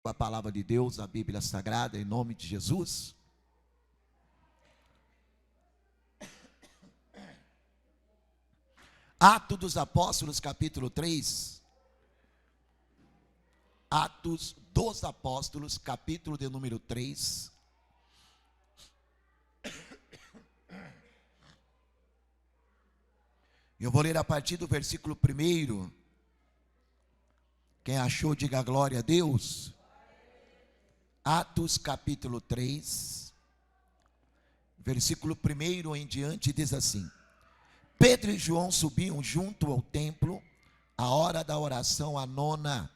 A palavra de Deus, a Bíblia Sagrada, em nome de Jesus. Atos dos Apóstolos, capítulo 3. Atos dos Apóstolos, capítulo de número 3. Eu vou ler a partir do versículo 1. Quem achou, diga glória a Deus. Atos capítulo 3, versículo 1 em diante, diz assim: Pedro e João subiam junto ao templo, à hora da oração, a nona,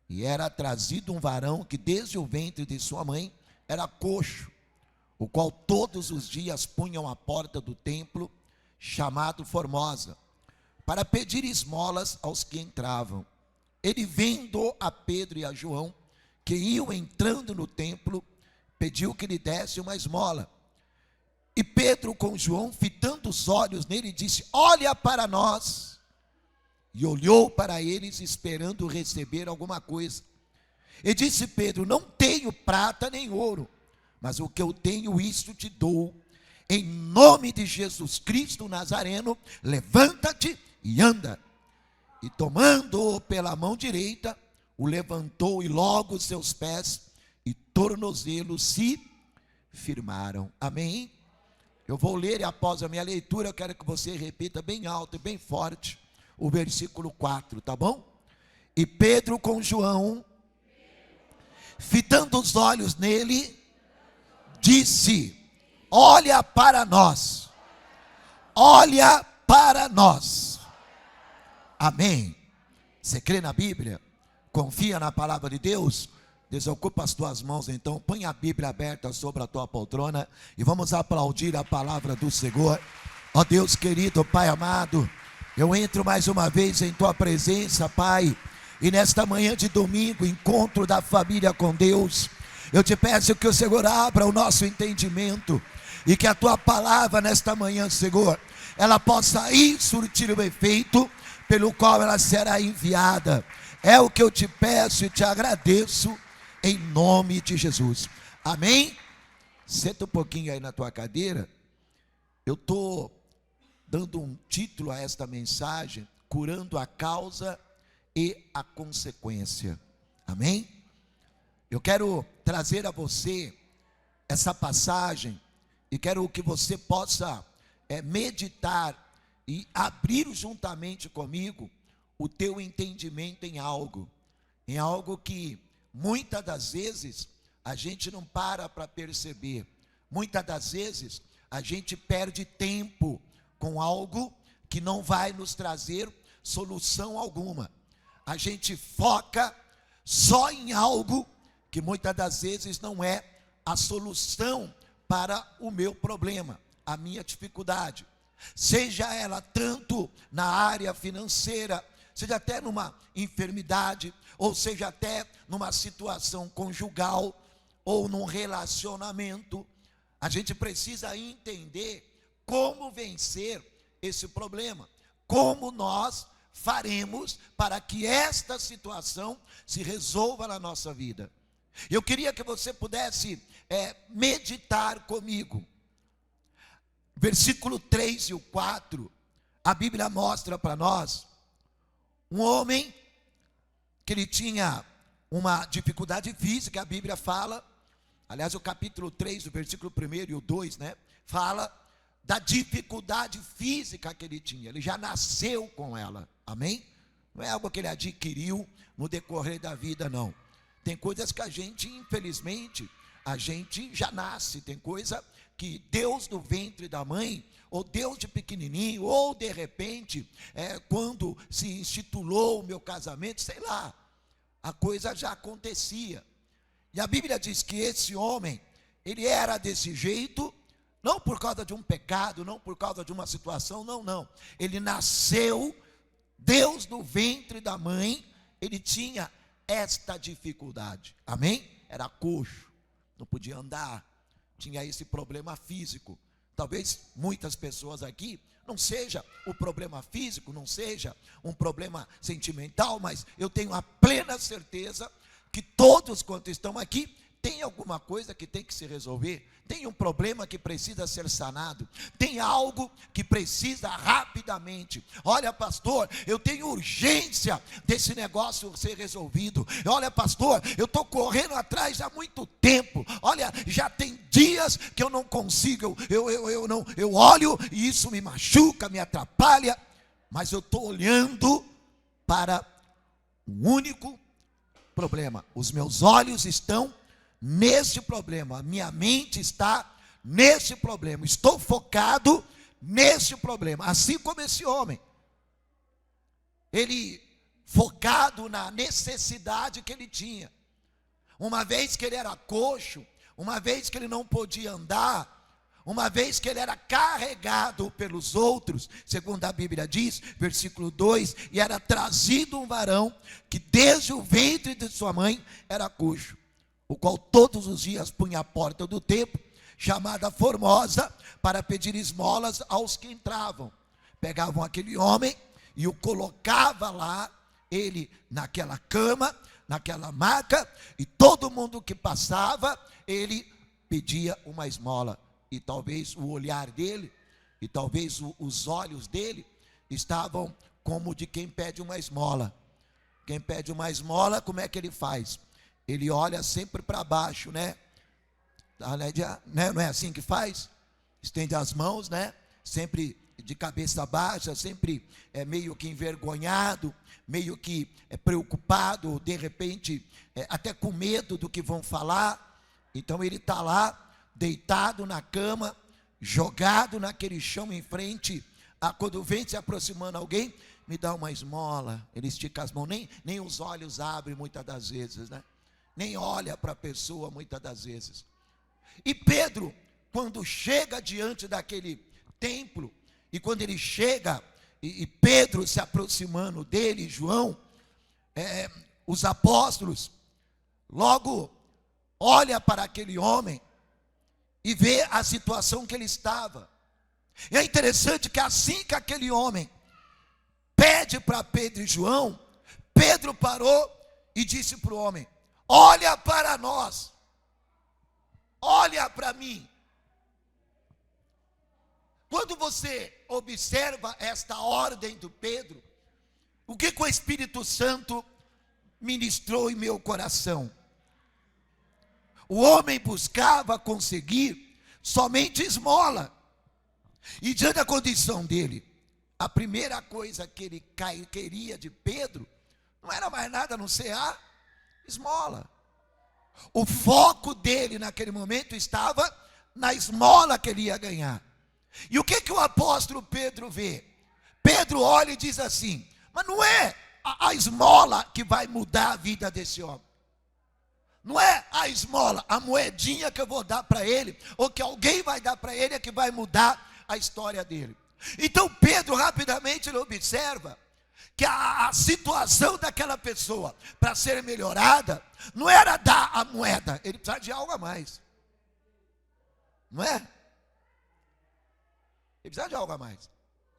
e era trazido um varão que desde o ventre de sua mãe era coxo, o qual todos os dias punham à porta do templo, chamado Formosa, para pedir esmolas aos que entravam. Ele, vendo a Pedro e a João, que iam entrando no templo, pediu que lhe desse uma esmola. E Pedro, com João, fitando os olhos nele, disse: olha para nós. E olhou para eles, esperando receber alguma coisa. E disse Pedro: não tenho prata nem ouro, mas o que eu tenho, isto te dou. Em nome de Jesus Cristo Nazareno, levanta-te e anda. E tomando-o pela mão direita, o levantou, e logo seus pés e tornozelos se firmaram. Amém? Eu vou ler, e após a minha leitura, eu quero que você repita bem alto e bem forte o versículo 4, tá bom? E Pedro com João, fitando os olhos nele, disse: olha para nós. Olha para nós. Amém? Você crê na Bíblia? Confia na palavra de Deus? Desocupa as tuas mãos então, põe a Bíblia aberta sobre a tua poltrona e vamos aplaudir a palavra do Senhor. Ó Deus querido, Pai amado, eu entro mais uma vez em tua presença, Pai, e nesta manhã de domingo, encontro da família com Deus, eu te peço que o Senhor abra o nosso entendimento e que a tua palavra nesta manhã, Senhor, ela possa ir surtir o efeito pelo qual ela será enviada. É o que eu te peço e te agradeço, em nome de Jesus. Amém? Senta um pouquinho aí na tua cadeira. Eu estou dando um título a esta mensagem: curando a causa e a consequência. Amém? Eu quero trazer a você essa passagem e quero que você possa meditar e abrir juntamente comigo o teu entendimento em algo que muitas das vezes a gente não para perceber. Muitas das vezes a gente perde tempo com algo que não vai nos trazer solução alguma. A gente foca só em algo que muitas das vezes não é a solução para o meu problema, a minha dificuldade. Seja ela tanto na área financeira, seja até numa enfermidade, ou seja até numa situação conjugal, ou num relacionamento. A gente precisa entender como vencer esse problema, como nós faremos para que esta situação se resolva na nossa vida. Eu queria que você pudesse meditar comigo. Versículo 3 e o 4, a Bíblia mostra para nós um homem que ele tinha uma dificuldade física. A Bíblia fala, aliás, o capítulo 3, o versículo 1 e o 2, fala da dificuldade física que ele tinha. Ele já nasceu com ela, amém? Não é algo que ele adquiriu no decorrer da vida, não. Tem coisas que a gente, infelizmente, a gente já nasce. Tem coisa que Deus do ventre da mãe, ou Deus de pequenininho, ou de repente, quando se institulou o meu casamento, sei lá, a coisa já acontecia. E a Bíblia diz que esse homem, ele era desse jeito, não por causa de um pecado, não por causa de uma situação, não. Ele nasceu, Deus do ventre da mãe, ele tinha esta dificuldade, amém? Era coxo, não podia andar, tinha esse problema físico. Talvez muitas pessoas aqui não seja o problema físico, não seja um problema sentimental, mas eu tenho a plena certeza que todos quanto estão aqui tem alguma coisa que tem que se resolver, tem um problema que precisa ser sanado, tem algo que precisa rapidamente. Olha, pastor, eu tenho urgência desse negócio ser resolvido. Olha, pastor, eu estou correndo atrás há muito tempo. Olha, já tem dias que eu não consigo, eu olho e isso me machuca, me atrapalha, mas eu estou olhando para um único problema. Os meus olhos estão nesse problema, a minha mente está nesse problema, estou focado nesse problema, assim como esse homem, ele focado na necessidade que ele tinha, uma vez que ele era coxo, uma vez que ele não podia andar, uma vez que ele era carregado pelos outros, segundo a Bíblia diz, versículo 2, e era trazido um varão, que desde o ventre de sua mãe era coxo, o qual todos os dias punha à porta do templo, chamada Formosa, para pedir esmolas aos que entravam. Pegavam aquele homem e o colocava lá, ele naquela cama, naquela maca, e todo mundo que passava, ele pedia uma esmola. E talvez o olhar dele, e talvez os olhos dele, estavam como de quem pede uma esmola. Quem pede uma esmola, como é que ele faz? Ele olha sempre para baixo, né? Não é assim que faz? Estende as mãos, né? Sempre de cabeça baixa, sempre meio que envergonhado, meio que preocupado, de repente até com medo do que vão falar. Então ele está lá, deitado na cama, jogado naquele chão em frente, quando vem se aproximando alguém, me dá uma esmola. Ele estica as mãos, nem os olhos abrem muitas das vezes, né? Nem olha para a pessoa muitas das vezes. E Pedro, quando chega diante daquele templo, e quando ele chega, e Pedro se aproximando dele, João, os apóstolos, logo olha para aquele homem, e vê a situação que ele estava. E é interessante que assim que aquele homem pede para Pedro e João, Pedro parou e disse para o homem: olha para nós, olha para mim. Quando você observa esta ordem do Pedro, o que o Espírito Santo ministrou em meu coração? O homem buscava conseguir somente esmola, e diante da condição dele, a primeira coisa que ele queria de Pedro, não era mais nada a não ser a esmola. O foco dele naquele momento estava na esmola que ele ia ganhar. E o que o apóstolo Pedro vê? Pedro olha e diz assim: mas não é a esmola que vai mudar a vida desse homem. Não é a esmola, a moedinha que eu vou dar para ele, ou que alguém vai dar para ele, é que vai mudar a história dele. Então Pedro rapidamente ele observa que a situação daquela pessoa, para ser melhorada, não era dar a moeda, ele precisava de algo a mais. Não é? Ele precisava de algo a mais.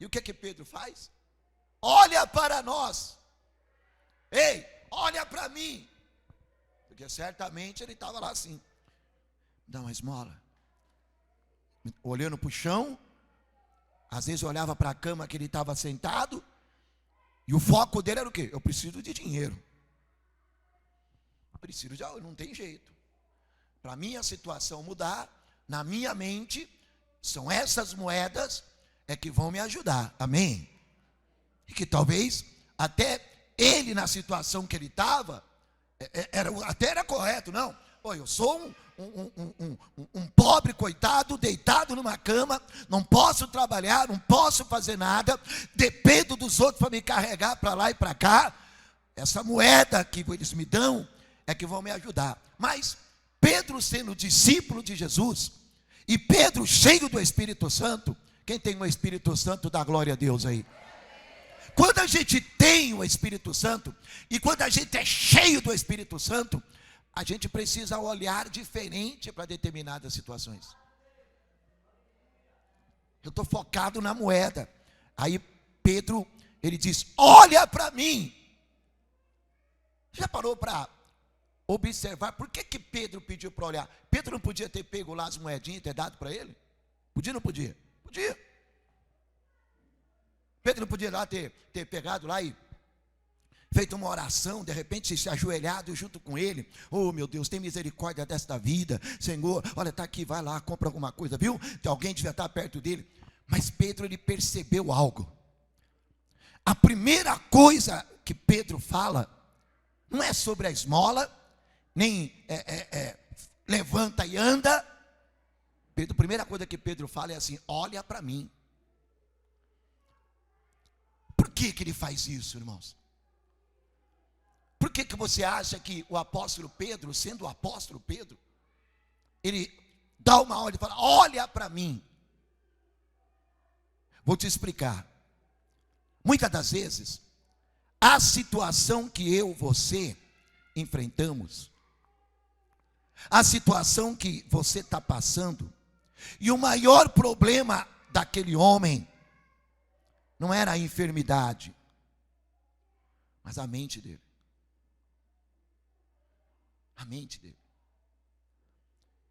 E o que Pedro faz? Olha para nós. Ei, olha para mim. Porque certamente ele estava lá assim, dá uma esmola, olhando para o chão, às vezes olhava para a cama que ele estava sentado, e o foco dele era o quê? Eu preciso de dinheiro, preciso de algo, não tem jeito, para minha situação mudar, na minha mente, são essas moedas que vão me ajudar, amém? E que talvez até ele na situação que ele estava, até era correto, não? Pô, eu sou um pobre coitado, deitado numa cama, não posso trabalhar, não posso fazer nada, dependo dos outros para me carregar para lá e para cá. Essa moeda que eles me dão é que vão me ajudar. Mas Pedro, sendo discípulo de Jesus, e Pedro cheio do Espírito Santo, quem tem o Espírito Santo, dá glória a Deus aí. Quando a gente tem o Espírito Santo, e quando a gente é cheio do Espírito Santo, a gente precisa olhar diferente para determinadas situações. Eu estou focado na moeda. Aí Pedro, ele diz: olha para mim. Já parou para observar. Por que Pedro pediu para olhar? Pedro não podia ter pego lá as moedinhas e ter dado para ele? Podia ou não podia? Podia. Pedro não podia lá ter pegado lá e feito uma oração, de repente se ajoelhado junto com ele. Oh meu Deus, tem misericórdia desta vida, Senhor, olha, está aqui, vai lá, compra alguma coisa, viu? Alguém devia estar perto dele. Mas Pedro, ele percebeu algo. A primeira coisa que Pedro fala não é sobre a esmola, nem levanta e anda. Pedro, a primeira coisa que Pedro fala é assim: olha para mim. Por que ele faz isso, irmãos? Por que você acha que o apóstolo Pedro, sendo o apóstolo Pedro, ele dá uma ordem e fala: olha para mim? Vou te explicar. Muitas das vezes, a situação que eu e você enfrentamos, a situação que você está passando, e o maior problema daquele homem não era a enfermidade, mas a mente dele. A mente dele.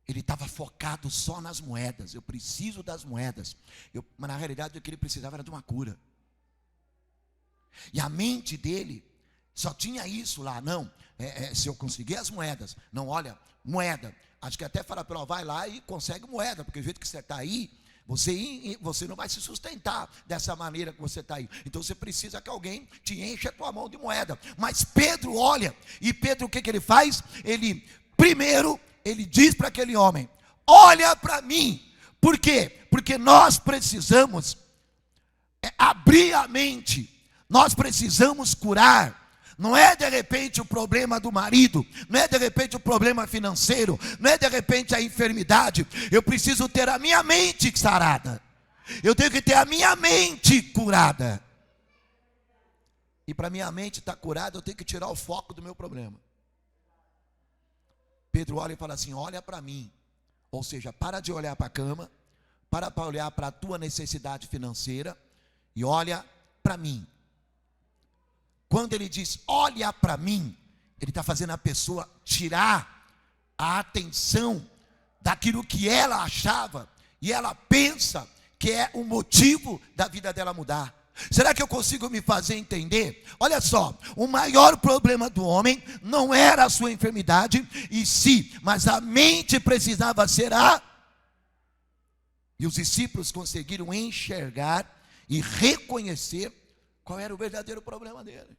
Ele estava focado só nas moedas. Eu preciso das moedas. Mas na realidade o que ele precisava era de uma cura. E a mente dele só tinha isso lá. Não, se eu conseguir as moedas. Não, olha, moeda. Acho que até fala para ela, vai lá e consegue moeda. Porque do jeito que você está aí, você não vai se sustentar dessa maneira que você está aí. Então você precisa que alguém te enche a tua mão de moeda. Mas Pedro olha, e Pedro o que ele faz? Primeiro ele diz para aquele homem: olha para mim. Por quê? Porque nós precisamos abrir a mente. Nós precisamos curar. Não é de repente o problema do marido, não é de repente o problema financeiro, não é de repente a enfermidade. Eu preciso ter a minha mente sarada. Eu tenho que ter a minha mente curada. E para minha mente estar curada, eu tenho que tirar o foco do meu problema. Pedro olha e fala assim: olha para mim. Ou seja, para de olhar para a cama, para olhar para a tua necessidade financeira e olha para mim. Quando ele diz olha para mim, ele está fazendo a pessoa tirar a atenção daquilo que ela achava e ela pensa que é o motivo da vida dela mudar. Será que eu consigo me fazer entender? Olha só, o maior problema do homem não era a sua enfermidade em si, mas a mente precisava ser E os discípulos conseguiram enxergar e reconhecer qual era o verdadeiro problema dele.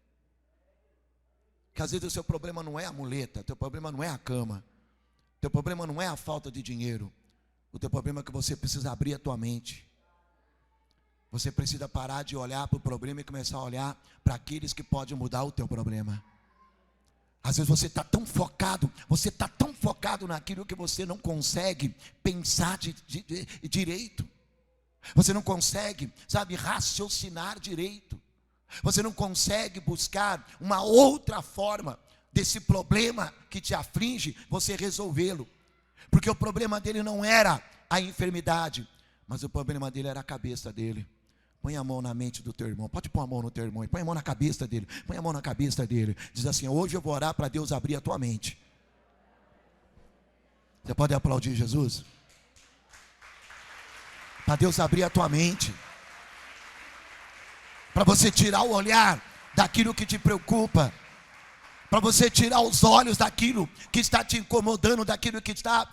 Que às vezes o seu problema não é a muleta, o teu problema não é a cama, o teu problema não é a falta de dinheiro. O teu problema é que você precisa abrir a tua mente. Você precisa parar de olhar para o problema e começar a olhar para aqueles que podem mudar o teu problema. Às vezes você está tão focado naquilo que você não consegue pensar direito. Você não consegue, raciocinar direito. Você não consegue buscar uma outra forma desse problema que te aflige, você resolvê-lo. Porque o problema dele não era a enfermidade, mas o problema dele era a cabeça dele. Põe a mão na mente do teu irmão. Pode pôr a mão no teu irmão. Põe a mão na cabeça dele. Põe a mão na cabeça dele. Diz assim: hoje eu vou orar para Deus abrir a tua mente. Você pode aplaudir Jesus? Para Deus abrir a tua mente. Para você tirar o olhar daquilo que te preocupa. Para você tirar os olhos daquilo que está te incomodando, daquilo que está,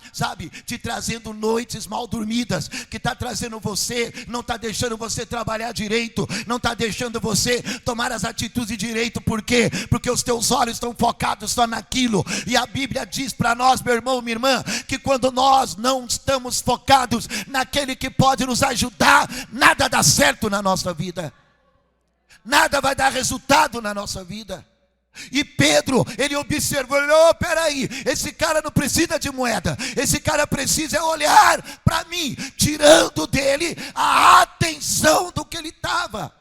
te trazendo noites mal dormidas, que está trazendo você, não está deixando você trabalhar direito, não está deixando você tomar as atitudes direito. Por quê? Porque os teus olhos estão focados só naquilo. E a Bíblia diz para nós, meu irmão, minha irmã, que quando nós não estamos focados naquele que pode nos ajudar, nada dá certo na nossa vida. Nada vai dar resultado na nossa vida. E Pedro, ele observou, peraí, esse cara não precisa de moeda, esse cara precisa olhar para mim, tirando dele a atenção do que ele estava.